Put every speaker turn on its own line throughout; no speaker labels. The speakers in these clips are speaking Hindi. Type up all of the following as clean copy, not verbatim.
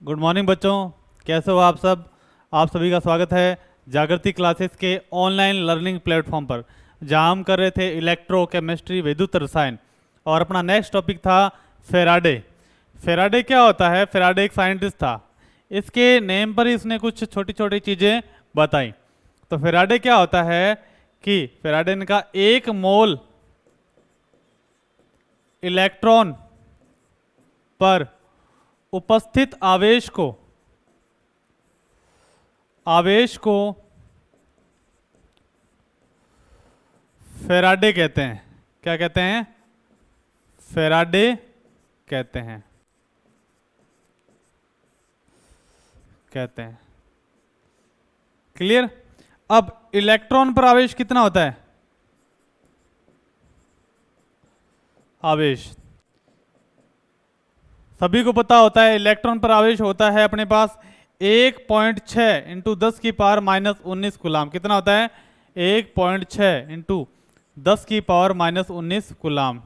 गुड मॉर्निंग बच्चों, कैसे हो आप सब। आप सभी का स्वागत है जागृति क्लासेस के ऑनलाइन लर्निंग प्लेटफॉर्म पर, जहां हम कर रहे थे इलेक्ट्रोकेमिस्ट्री विद्युत रसायन और अपना नेक्स्ट टॉपिक था फेराडे। फेराडे क्या होता है? फेराडे एक साइंटिस्ट था। इसके नेम पर ही इसने कुछ छोटी छोटी चीज़ें बताई। तो फेराडे क्या होता है कि फेराडे ने कहा एक मोल इलेक्ट्रॉन पर उपस्थित आवेश को फेराडे कहते हैं। क्या कहते हैं? फेराडे कहते हैं। क्लियर? अब इलेक्ट्रॉन पर आवेश कितना होता है? आवेश सभी को पता होता है, इलेक्ट्रॉन पर आवेश होता है अपने पास 1.6 इंटू 10 की पावर माइनस 19 गुलाम। कितना होता है? 1.6 इंटू 10 की पावर माइनस 19 गुलाम।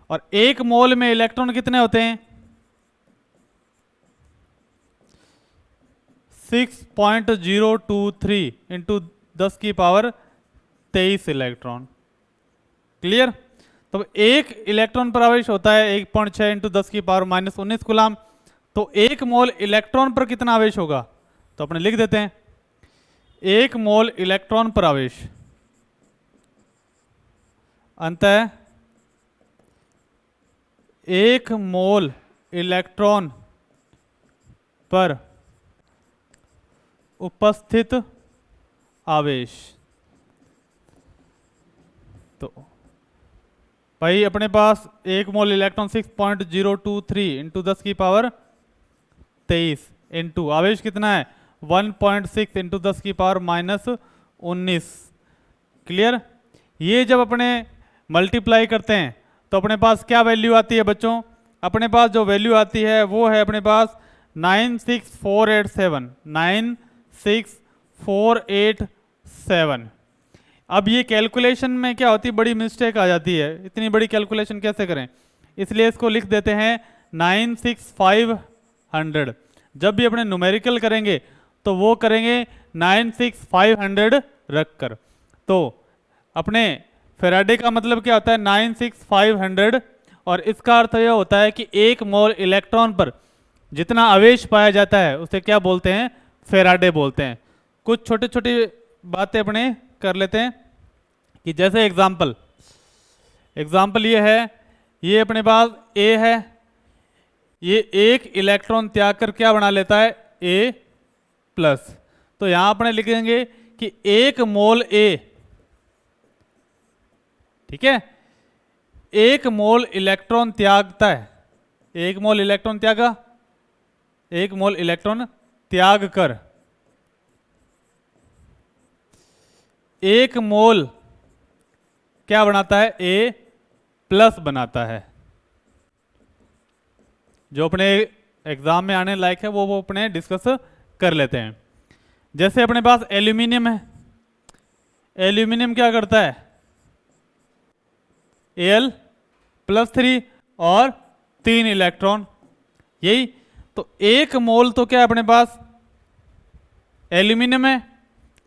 और एक मोल में इलेक्ट्रॉन कितने होते हैं? 6.023 इंटू 10 की पावर 23 इलेक्ट्रॉन। क्लियर? तो एक इलेक्ट्रॉन पर आवेश होता है 1.6 इंटू 10 की पावर माइनस 19 गुलाम। तो एक मोल इलेक्ट्रॉन पर कितना आवेश होगा? तो अपने लिख देते हैं, एक मोल इलेक्ट्रॉन पर आवेश अंतः एक मोल इलेक्ट्रॉन पर उपस्थित आवेश। तो भाई अपने पास एक मोल इलेक्ट्रॉन 6.023 इंटू 10 की पावर 23 इंटू आवेश कितना है 1.6 इंटू 10 की पावर माइनस 19। क्लियर? ये जब अपने मल्टीप्लाई करते हैं तो अपने पास क्या वैल्यू आती है बच्चों? अपने पास जो वैल्यू आती है वो है अपने पास 96487। 96487। अब ये कैलकुलेशन में क्या होती है, बड़ी मिस्टेक आ जाती है। इतनी बड़ी कैलकुलेशन कैसे करें, इसलिए इसको लिख देते हैं 96500। जब भी अपने न्यूमेरिकल करेंगे तो वो करेंगे 96500 रखकर। तो अपने फेराडे का मतलब क्या होता है? 96500। और इसका अर्थ यह होता है कि एक मोल इलेक्ट्रॉन पर जितना आवेश पाया जाता है उसे क्या बोलते हैं? फेराडे बोलते हैं। कुछ छोटी छोटी बातें अपने कर लेते हैं कि जैसे एग्जाम्पल ये है, ये अपने पास ए है, ये एक इलेक्ट्रॉन त्याग कर क्या बना लेता है? ए प्लस। तो यहां अपने लिखेंगे कि एक मोल ए, ठीक है, एक मोल इलेक्ट्रॉन त्यागता है। एक मोल इलेक्ट्रॉन त्यागा, एक मोल इलेक्ट्रॉन त्याग कर एक मोल क्या बनाता है? ए प्लस बनाता है। जो अपने एग्जाम में आने लायक है वो अपने डिस्कस कर लेते हैं। जैसे अपने पास एल्यूमिनियम है, एल्यूमिनियम क्या करता है? Al प्लस 3 और 3 इलेक्ट्रॉन। यही तो एक मोल तो क्या है अपने पास? एल्यूमिनियम है।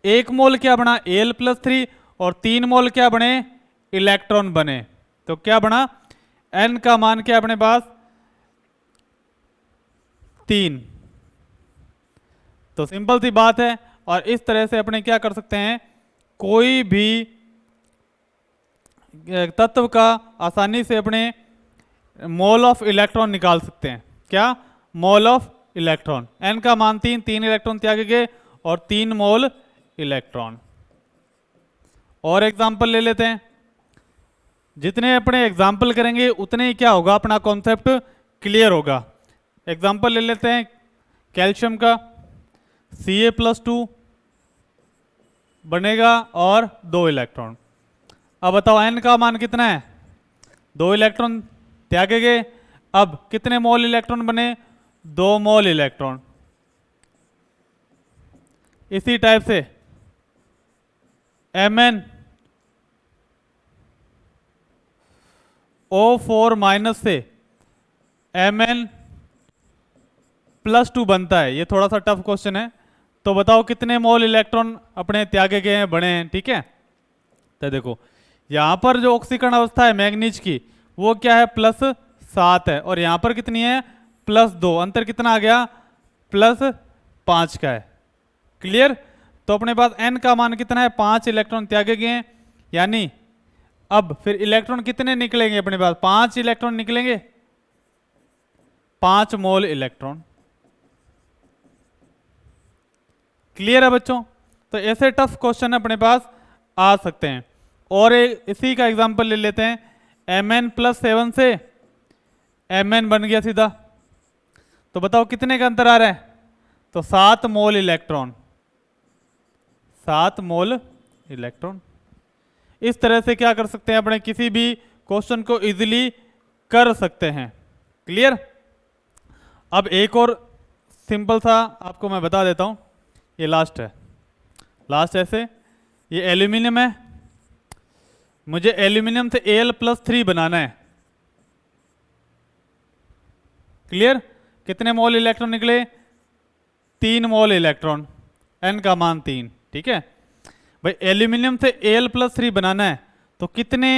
एक मोल क्या बना? Al प्लस 3 और 3 मोल क्या बने? इलेक्ट्रॉन बने। तो क्या बना? n का मान क्या अपने पास? 3। तो सिंपल सी बात है। और इस तरह से अपने क्या कर सकते हैं, कोई भी तत्व का आसानी से अपने मोल ऑफ इलेक्ट्रॉन निकाल सकते हैं। क्या? Mole of electron. n का मान 3 इलेक्ट्रॉन त्यागे गए और 3 मोल इलेक्ट्रॉन। और एग्जाम्पल ले लेते हैं। जितने अपने एग्जाम्पल करेंगे उतने ही क्या होगा, अपना कॉन्सेप्ट क्लियर होगा। एग्जाम्पल ले लेते हैं कैल्शियम का, Ca+2 बनेगा और 2 इलेक्ट्रॉन। अब बताओ n का मान कितना है? 2 इलेक्ट्रॉन त्यागे गए। अब कितने मोल इलेक्ट्रॉन बने? 2 मोल इलेक्ट्रॉन। इसी टाइप से Mn O4 माइनस से Mn +2 बनता है। ये थोड़ा सा टफ क्वेश्चन है। तो बताओ कितने मोल इलेक्ट्रॉन अपने त्यागे गए हैं, बने हैं, ठीक है। तो देखो यहाँ पर जो ऑक्सीकरण अवस्था है मैग्नीज की वो क्या है, +7 है, और यहाँ पर कितनी है, +2। अंतर कितना आ गया, +5 का है। क्लियर। तो अपने पास n का मान कितना है, 5 इलेक्ट्रॉन त्यागे गए हैं। यानी अब फिर इलेक्ट्रॉन कितने निकलेंगे अपने पास, 5 इलेक्ट्रॉन निकलेंगे, 5 मोल इलेक्ट्रॉन। क्लियर है बच्चों। तो ऐसे टफ क्वेश्चन अपने पास आ सकते हैं। और इसी का एग्जांपल ले लेते हैं, Mn+7 से Mn बन गया सीधा। तो बताओ कितने का अंतर आ रहा है, तो 7 मोल इलेक्ट्रॉन, 7 मोल इलेक्ट्रॉन। इस तरह से क्या कर सकते हैं, अपने किसी भी क्वेश्चन को इजीली कर सकते हैं। क्लियर। अब एक और सिंपल सा आपको मैं बता देता हूं, ये लास्ट है। लास्ट ऐसे, ये एल्यूमिनियम है, मुझे एल्यूमिनियम से Al+3 बनाना है। क्लियर। कितने मोल इलेक्ट्रॉन निकले, 3 मोल इलेक्ट्रॉन, n का मान 3, ठीक है भाई। एल्यूमिनियम से Al+3 बनाना है तो कितने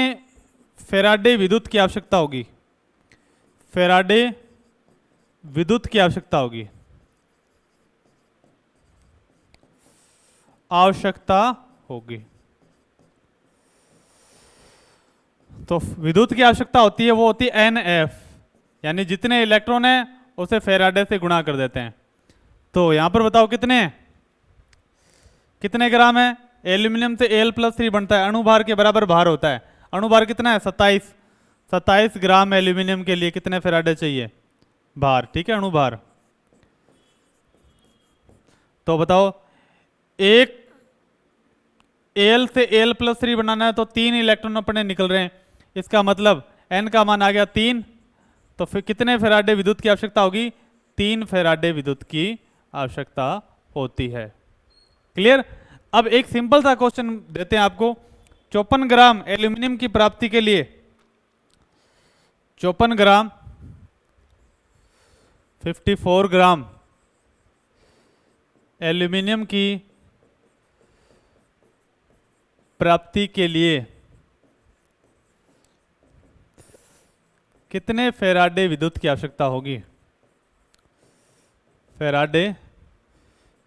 फेराडे विद्युत की आवश्यकता होगी, फेराडे विद्युत की आवश्यकता होगी, आवश्यकता होगी। तो विद्युत की आवश्यकता होती है, वो होती है NF, यानी जितने इलेक्ट्रॉन है उसे फेराडे से गुणा कर देते हैं। तो यहां पर बताओ कितने हैं, कितने ग्राम है, एल्यूमिनियम से Al+3 बनता है, अणुभार के बराबर भार होता है। अणुभार कितना है, 27 ग्राम एल्यूमिनियम के लिए कितने फेराडे चाहिए भार, ठीक है, अणुभार। तो बताओ एक Al से Al+3 बनाना है तो 3 इलेक्ट्रॉन अपने निकल रहे हैं, इसका मतलब n का मान आ गया 3। तो फिर कितने फेराडे विद्युत की आवश्यकता होगी, 3 फेराडे विद्युत की आवश्यकता होती है। क्लियर। अब एक सिंपल सा क्वेश्चन देते हैं आपको, 54 ग्राम एल्यूमिनियम की प्राप्ति के लिए, 54 ग्राम 54 ग्राम एल्यूमिनियम की प्राप्ति के लिए कितने फेराडे विद्युत की आवश्यकता होगी, फेराडे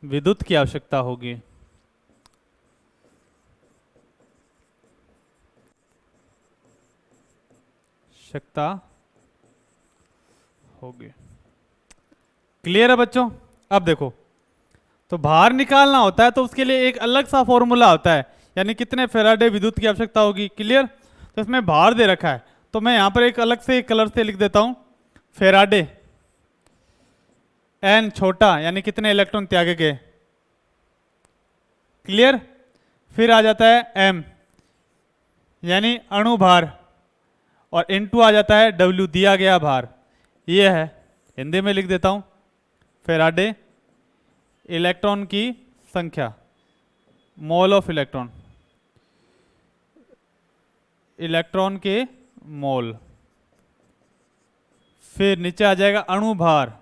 विद्युत की आवश्यकता होगी। आवश्यकता होगी। क्लियर है बच्चों। अब देखो, तो भार निकालना होता है तो उसके लिए एक अलग सा फॉर्मूला होता है, यानी कितने फेराडे विद्युत की आवश्यकता होगी। क्लियर। तो इसमें भार दे रखा है, तो मैं यहां पर एक अलग से कलर से लिख देता हूं, फेराडे n छोटा, यानी कितने इलेक्ट्रॉन त्यागे गए। क्लियर। फिर आ जाता है m, यानी अणु भार, और n2 आ जाता है w, दिया गया भार। ये है, हिंदी में लिख देता हूं, फेराडे इलेक्ट्रॉन की संख्या, मोल ऑफ इलेक्ट्रॉन, इलेक्ट्रॉन के मोल। फिर नीचे आ जाएगा अणु भार,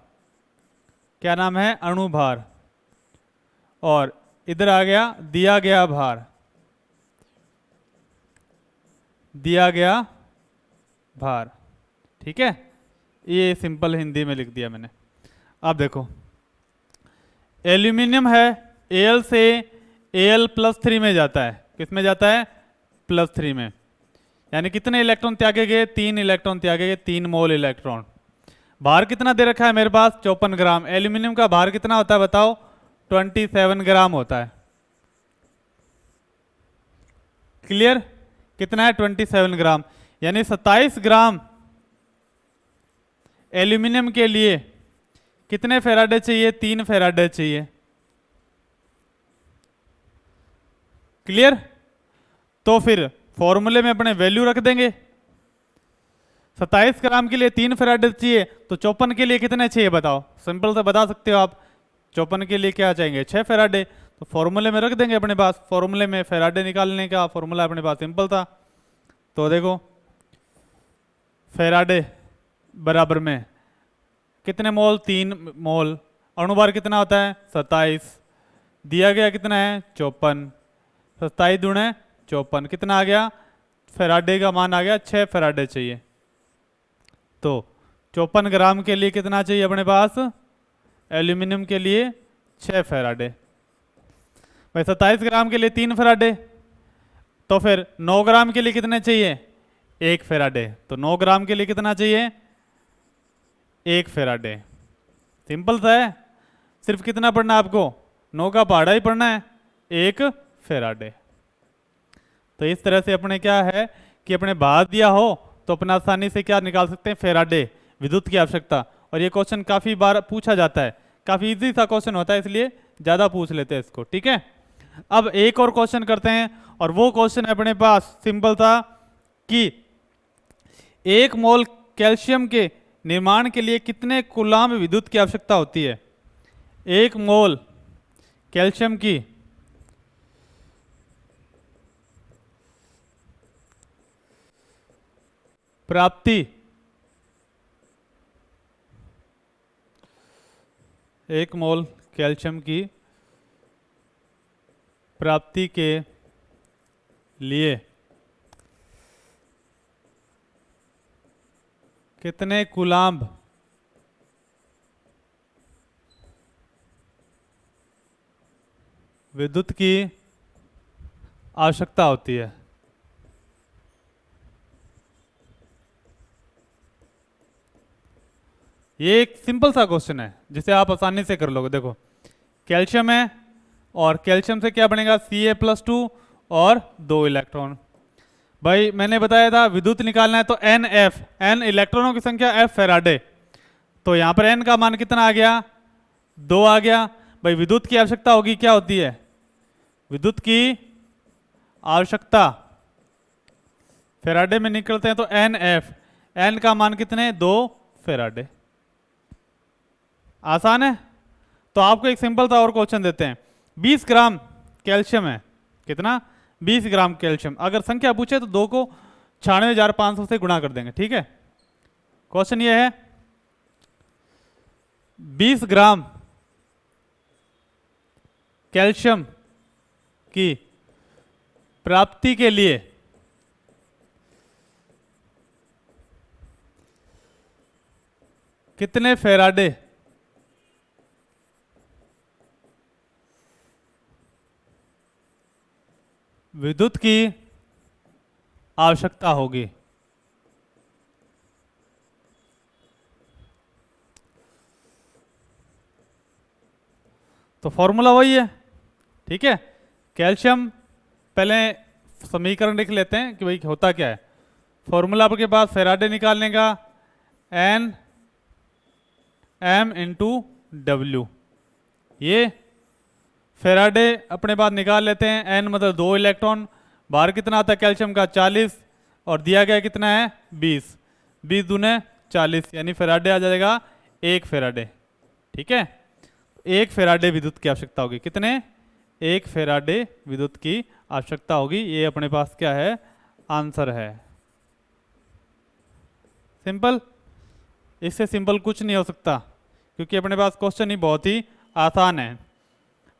क्या नाम है, अणु भार, और इधर आ गया दिया गया भार, दिया गया भार, ठीक है। ये सिंपल हिंदी में लिख दिया मैंने। अब देखो, एल्यूमिनियम है, Al से Al+3 में जाता है, किस में जाता है, +3 में, यानी कितने इलेक्ट्रॉन त्यागे गए, 3 इलेक्ट्रॉन त्यागे गए, 3 मोल इलेक्ट्रॉन। भार कितना दे रखा है मेरे पास, 54 ग्राम। एल्यूमिनियम का भार कितना होता है बताओ, 27 ग्राम होता है। क्लियर। कितना है, 27 ग्राम, यानी 27 ग्राम एल्यूमिनियम के लिए कितने फेराडे चाहिए, 3 फेराडे चाहिए। क्लियर। तो फिर फॉर्मूले में अपने वैल्यू रख देंगे, 27 ग्राम के लिए 3 फेराडे चाहिए, तो 54 के लिए कितने चाहिए बताओ, सिंपल से बता सकते हो आप। 54 के लिए क्या चाहेंगे, 6 फेराडे, तो फॉर्मूले में रख देंगे अपने पास। फॉर्मूले में फेराडे निकालने का फॉर्मूला अपने पास सिंपल था। तो देखो, फेराडे बराबर में कितने मोल, 3 मोल, अणुभार कितना होता है 27, दिया गया कितना है 54, 27 दूने 54, कितना आ गया फेराडे का मान आ गया 6 फेराडे चाहिए। तो 54 ग्राम के लिए कितना चाहिए अपने पास, एल्यूमिनियम के लिए 6 फेराडे। भाई 27 ग्राम के लिए 3 फेराडे, तो फिर 9 ग्राम के लिए कितने चाहिए 1 फेराडे। तो 9 ग्राम के लिए कितना चाहिए 1 फेराडे। सिंपल सा है, सिर्फ कितना पढ़ना है आपको, 9 का पहाड़ा ही पढ़ना है, 1 फेराडे। तो इस तरह से अपने क्या है कि अपने भार दिया हो तो अपना आसानी से क्या निकाल सकते हैं फेराडे विद्युत की आवश्यकता। और ये क्वेश्चन काफी बार पूछा जाता है, काफी इजी सा क्वेश्चन होता है, इसलिए ज्यादा पूछ लेते हैं इसको। ठीक है, अब एक और क्वेश्चन करते हैं, और वो क्वेश्चन है अपने पास सिंपल था कि 1 मोल कैल्शियम के निर्माण के लिए कितने कूलाम्ब विद्युत की आवश्यकता होती है। 1 मोल कैल्शियम की प्राप्ति, 1 मोल कैल्शियम की प्राप्ति के लिए कितने कूलाम्ब विद्युत की आवश्यकता होती है। ये एक सिंपल सा क्वेश्चन है जिसे आप आसानी से कर लोगे। देखो कैल्शियम है और कैल्शियम से क्या बनेगा Ca+2 और 2 इलेक्ट्रॉन। भाई मैंने बताया था विद्युत निकालना है तो NF, N इलेक्ट्रॉनों की संख्या, F फेराडे। तो यहाँ पर N का मान कितना आ गया 2 आ गया। भाई विद्युत की आवश्यकता होगी, क्या होती है विद्युत की आवश्यकता, फेराडे में निकलते हैं तो NF, N का मान कितने 2 फेराडे। आसान है। तो आपको एक सिंपल सा और क्वेश्चन देते हैं, 20 ग्राम कैल्शियम है, कितना 20 ग्राम कैल्शियम। अगर संख्या पूछे तो 2 को 96,500 से गुणा कर देंगे। ठीक है, क्वेश्चन ये है 20 ग्राम कैल्शियम की प्राप्ति के लिए कितने फेराडे विद्युत की आवश्यकता होगी। तो फॉर्मूला वही है। ठीक है, कैल्शियम पहले समीकरण लिख लेते हैं कि भाई होता क्या है। फॉर्मूला आपके पास फेराडे निकालने का N M/W, ये फेराडे अपने पास निकाल लेते हैं। N मतलब 2 इलेक्ट्रॉन, बाहर कितना आता है कैल्शियम का 40, और दिया गया कितना है 20, 20 दूने 40, यानी फेराडे आ जाएगा 1 फेराडे। ठीक है, 1 फेराडे विद्युत की आवश्यकता होगी। कितने 1 फेराडे विद्युत की आवश्यकता होगी। ये अपने पास क्या है आंसर है। सिंपल, इससे सिंपल कुछ नहीं हो सकता, क्योंकि अपने पास क्वेश्चन ही बहुत ही आसान है।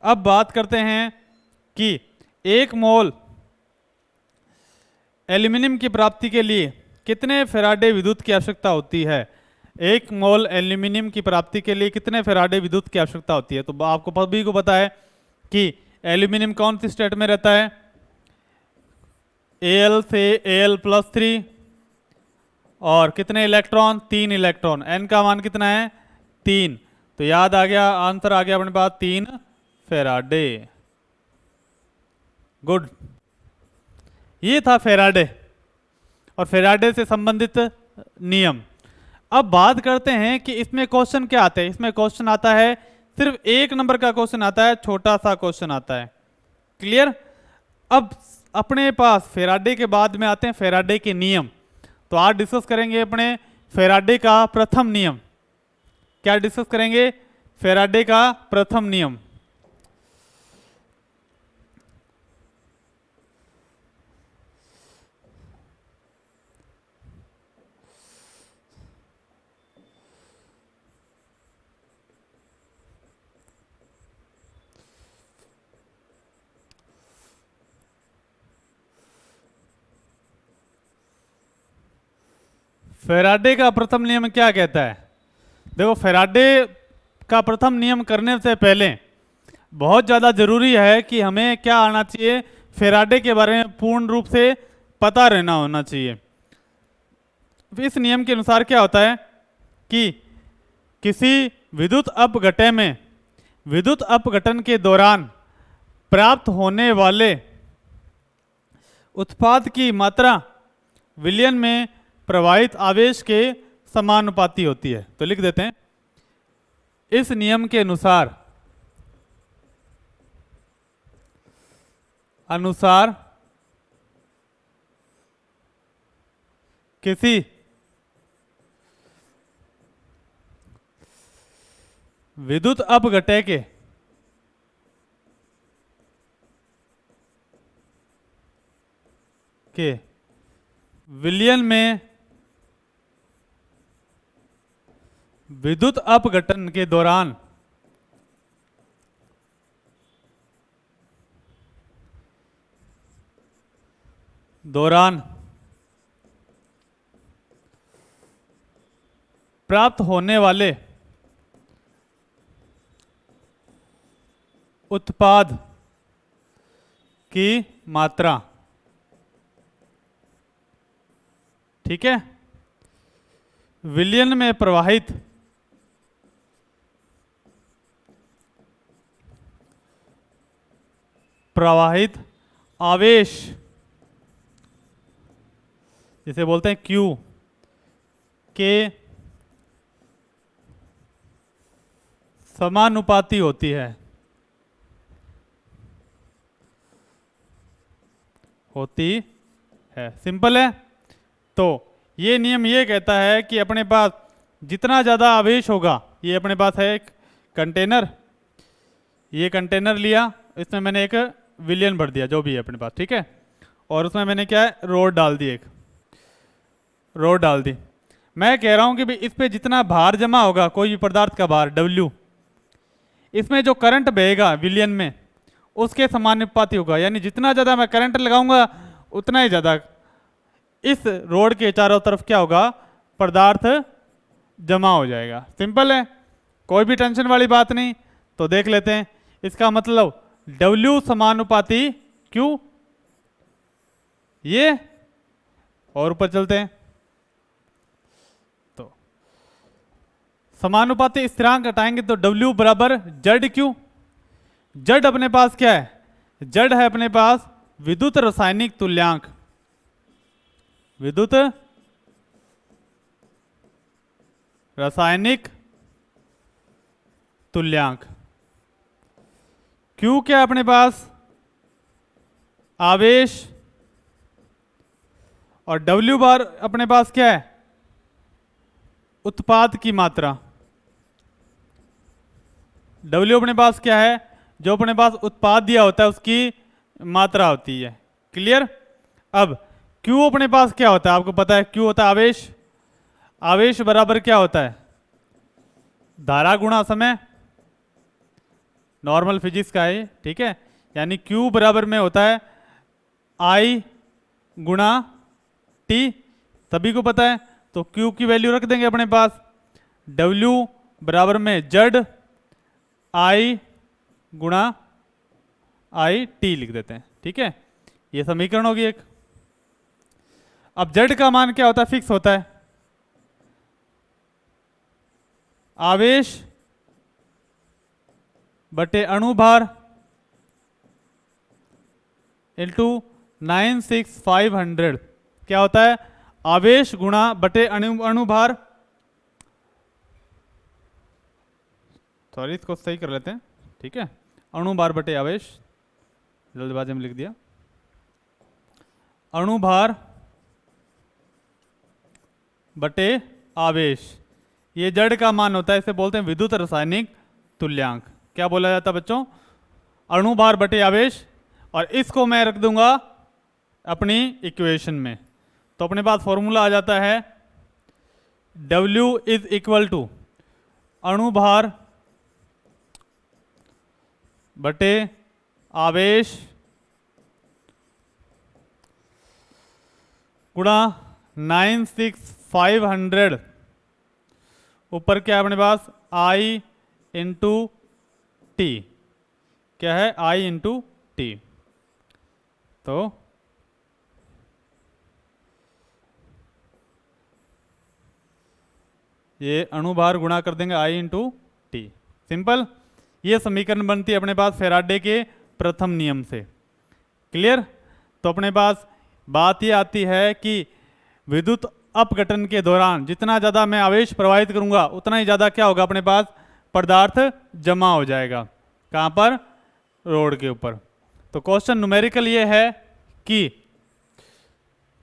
अब बात करते हैं कि 1 मोल एल्यूमिनियम की प्राप्ति के लिए कितने फेराडे विद्युत की आवश्यकता होती है। 1 मोल एल्यूमिनियम की प्राप्ति के लिए कितने फेराडे विद्युत की आवश्यकता होती है। तो आपको सभी को पता है कि एल्यूमिनियम कौन सी स्टेट में रहता है, Al से Al+3, और कितने इलेक्ट्रॉन 3 इलेक्ट्रॉन, N का मान कितना है 3। तो याद आ गया, आंसर आ गया अपने पास 3 फेराडे। गुड, ये था फेराडे और फेराडे से संबंधित नियम। अब बात करते हैं कि इसमें क्वेश्चन क्या आते हैं। इसमें क्वेश्चन आता है सिर्फ 1 नंबर का क्वेश्चन आता है, छोटा सा क्वेश्चन आता है। क्लियर। अब अपने पास फेराडे के बाद में आते हैं फेराडे के नियम। तो आज डिस्कस करेंगे अपने फेराडे का प्रथम नियम। क्या डिस्कस करेंगे, फेराडे का प्रथम नियम। फैराडे का प्रथम नियम क्या कहता है? देखो, फैराडे का प्रथम नियम करने से पहले बहुत ज़्यादा ज़रूरी है कि हमें क्या आना चाहिए, फैराडे के बारे में पूर्ण रूप से पता रहना होना चाहिए। इस नियम के अनुसार क्या होता है कि किसी विद्युत अपघटन में विद्युत अपघटन के दौरान प्राप्त होने वाले उत्पाद की मात्रा विलयन में प्रवाहित आवेश के समानुपाती होती है। तो लिख देते हैं, इस नियम के अनुसार किसी विद्युत अपघटन के विलयन में विद्युत अपघटन के दौरान प्राप्त होने वाले उत्पाद की मात्रा, ठीक है, विलयन में प्रवाहित आवेश, जिसे बोलते हैं Q, के समानुपाती होती है। सिंपल है। तो ये नियम ये कहता है कि अपने पास जितना ज़्यादा आवेश होगा, ये अपने पास है एक कंटेनर, ये कंटेनर लिया, इसमें मैंने एक विलयन भर दिया, जो भी है अपने पास, ठीक है, और उसमें मैंने क्या है, रोड डाल दी, एक रोड डाल दी। मैं कह रहा हूँ कि भाई इस पे जितना भार जमा होगा, कोई भी पदार्थ का भार W, इसमें जो करंट बहेगा विलयन में उसके समानुपाती होगा। यानी जितना ज़्यादा मैं करंट लगाऊंगा उतना ही ज़्यादा इस रोड के चारों तरफ क्या होगा, पदार्थ जमा हो जाएगा। सिंपल है, कोई भी टेंशन वाली बात नहीं। तो देख लेते हैं, इसका मतलब W समानुपाती Q, ये, और ऊपर चलते हैं तो समानुपाती स्थिरांक हटाएंगे तो W बराबर ZQ। Z अपने पास क्या है, Z है अपने पास विद्युत रासायनिक तुल्यांक, विद्युत रासायनिक तुल्यांक। Q क्या है अपने पास, आवेश, और W बार अपने पास क्या है, उत्पाद की मात्रा। W अपने पास क्या है, जो अपने पास उत्पाद दिया होता है उसकी मात्रा होती है। क्लियर। अब Q अपने पास क्या होता है, आपको पता है Q होता है आवेश। आवेश बराबर क्या होता है, धारा गुणा समय, नॉर्मल फिजिक्स का है, ठीक है। यानी Q बराबर में होता है I गुणा T, सभी को पता है। तो Q की वैल्यू रख देंगे अपने पास, W बराबर में Z I गुणा I T लिख देते हैं, ठीक है। ये समीकरण होगी एक। अब Z का मान क्या होता है, फिक्स होता है, आवेश बटे अणुभार इंटू 96500, क्या होता है, आवेश गुणा बटे अणुभार, सॉरी इसको सही कर लेते हैं, ठीक है, अणुभार बटे आवेश, जल्दबाजी में लिख दिया, अणुभार बटे आवेश। ये जड़ का मान होता है, इसे बोलते हैं विद्युत रासायनिक तुल्यांक। क्या बोला जाता है बच्चों, अणुभार बटे आवेश। और इसको मैं रख दूंगा अपनी इक्वेशन में, तो अपने पास फॉर्मूला आ जाता है W इज इक्वल टू अणुभार बटे आवेश गुणा 500 ऊपर क्या है अपने पास I इंटू टी, क्या है I इंटू टी। तो ये अणुभार गुणा कर देंगे I इंटू टी, सिंपल। ये समीकरण बनती है अपने पास फैराडे के प्रथम नियम से। क्लियर? तो अपने पास बात ये आती है कि विद्युत अपघटन के दौरान जितना ज़्यादा मैं आवेश प्रवाहित करूंगा उतना ही ज़्यादा क्या होगा अपने पास पदार्थ जमा हो जाएगा। कहाँ पर? रोड के ऊपर। तो क्वेश्चन न्यूमेरिकल ये है कि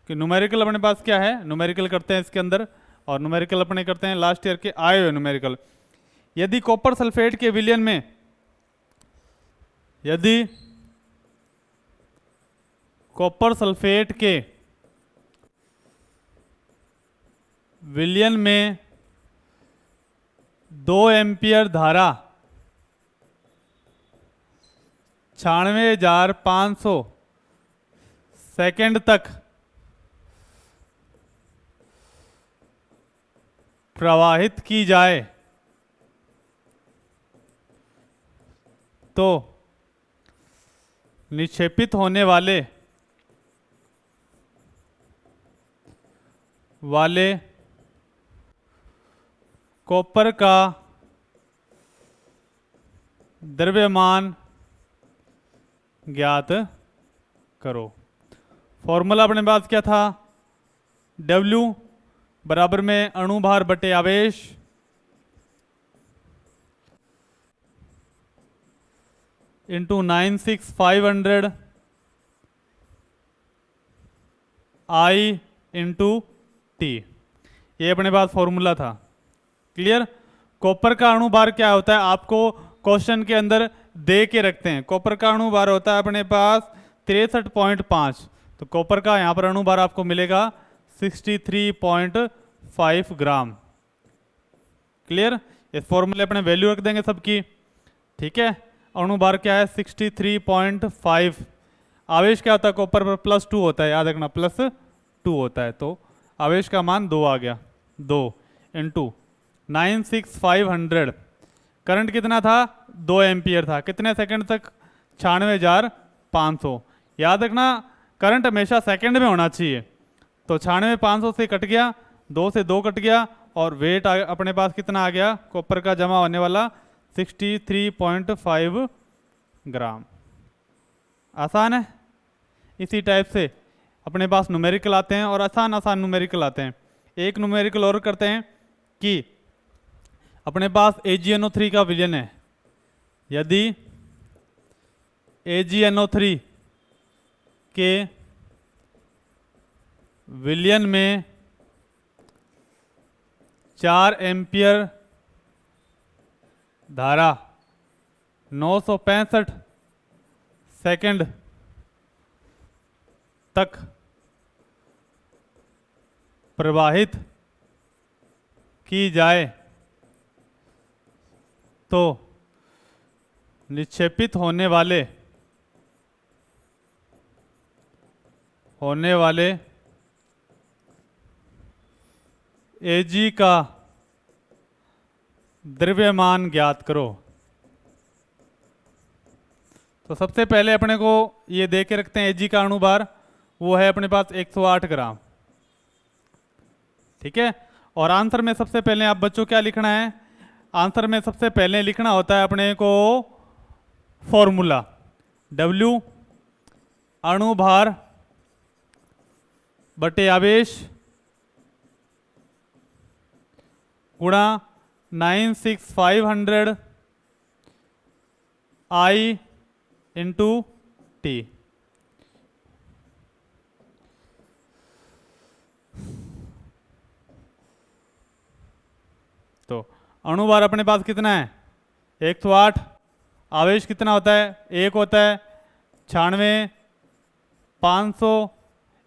न्यूमेरिकल अपने पास क्या है, न्यूमेरिकल करते हैं इसके अंदर, और न्यूमेरिकल अपने करते हैं लास्ट ईयर के आए हुए न्यूमेरिकल। यदि कॉपर सल्फेट के विलयन में, यदि कॉपर सल्फेट के विलयन में 2 एम्पियर धारा 96,500 सेकेंड तक प्रवाहित की जाए तो निक्षेपित होने वाले कॉपर का द्रव्यमान ज्ञात करो। फॉर्मूला अपने पास क्या था? W बराबर में अणुभार बटे आवेश इंटू 96,500 I इंटू टी, ये अपने पास फॉर्मूला था। क्लियर? कॉपर का अणुभार क्या होता है आपको क्वेश्चन के अंदर दे के रखते हैं। कॉपर का अणुभार होता है अपने पास 63.5, तो कॉपर का यहाँ पर अणुभार आपको मिलेगा 63.5 ग्राम। क्लियर? इस फॉर्मूले अपने वैल्यू रख देंगे सबकी, ठीक है। अणुभार क्या है? 63.5। आवेश क्या होता है कॉपर पर? +2 होता है, याद रखना, +2 होता है। तो आवेश का मान 2 आ गया, 2 इंटू 96,500। करंट कितना था? 2 एम्पियर था। कितने सेकंड तक? 96,500। याद रखना करंट हमेशा सेकंड में होना चाहिए। तो 96,500 से कट गया, 2 से 2 कट गया, और वेट अपने पास कितना आ गया कॉपर का जमा होने वाला? 63.5 ग्राम। आसान है। इसी टाइप से अपने पास न्यूमेरिकल आते हैं, और आसान न्यूमेरिकल आते हैं। एक न्यूमेरिकल और करते हैं कि अपने पास AgNO3 का विलयन है। यदि AgNO3 के विलयन में 4 एम्पियर धारा 965 सेकंड तक प्रवाहित की जाए तो निक्षेपित होने वाले Ag का द्रव्यमान ज्ञात करो। तो सबसे पहले अपने को ये दे के रखते हैं Ag का अणुभार, वो है अपने पास 108 ग्राम, ठीक है। और आंसर में सबसे पहले आप बच्चों क्या लिखना है? आंसर में सबसे पहले लिखना होता है अपने को फॉर्मूला W अणुभार बटे आवेश गुणा 96,500 I इंटू टी। तो अणुभार अपने पास कितना है? 108। आवेश कितना होता है? 1 होता है। 96,500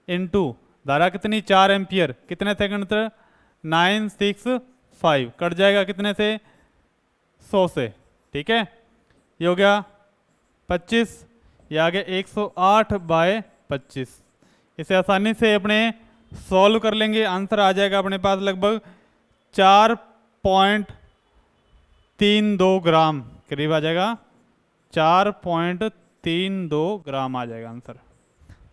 इंटू धारा कितनी? 4 एम्पियर। कितने सेकंड तक? 965। कट जाएगा कितने से? 100 से, ठीक है। ये हो गया 25, ये आ गया 108/25। इसे आसानी से अपने सॉल्व कर लेंगे, आंसर आ जाएगा अपने पास लगभग 4.32 ग्राम करीब आ जाएगा, 4.32 ग्राम आ जाएगा आंसर।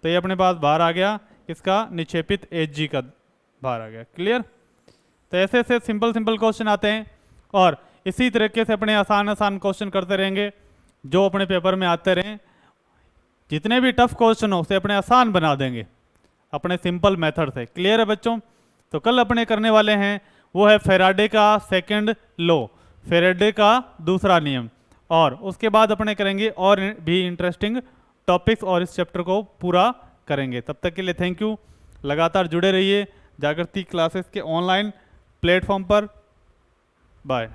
तो ये अपने पास बाहर आ गया, इसका निक्षेपित Hg का बाहर आ गया। क्लियर? तो ऐसे ऐसे सिंपल सिंपल क्वेश्चन आते हैं और इसी तरीके से अपने आसान आसान क्वेश्चन करते रहेंगे जो अपने पेपर में आते रहें। जितने भी टफ क्वेश्चन हो उसे अपने आसान बना देंगे अपने सिंपल मेथड से। क्लियर है बच्चों? तो कल अपने करने वाले हैं वो है फैराडे का सेकंड लॉ, फैराडे का दूसरा नियम, और उसके बाद अपने करेंगे और भी इंटरेस्टिंग टॉपिक्स और इस चैप्टर को पूरा करेंगे। तब तक के लिए थैंक यू, लगातार जुड़े रहिए जागृति क्लासेस के ऑनलाइन प्लेटफॉर्म पर। बाय।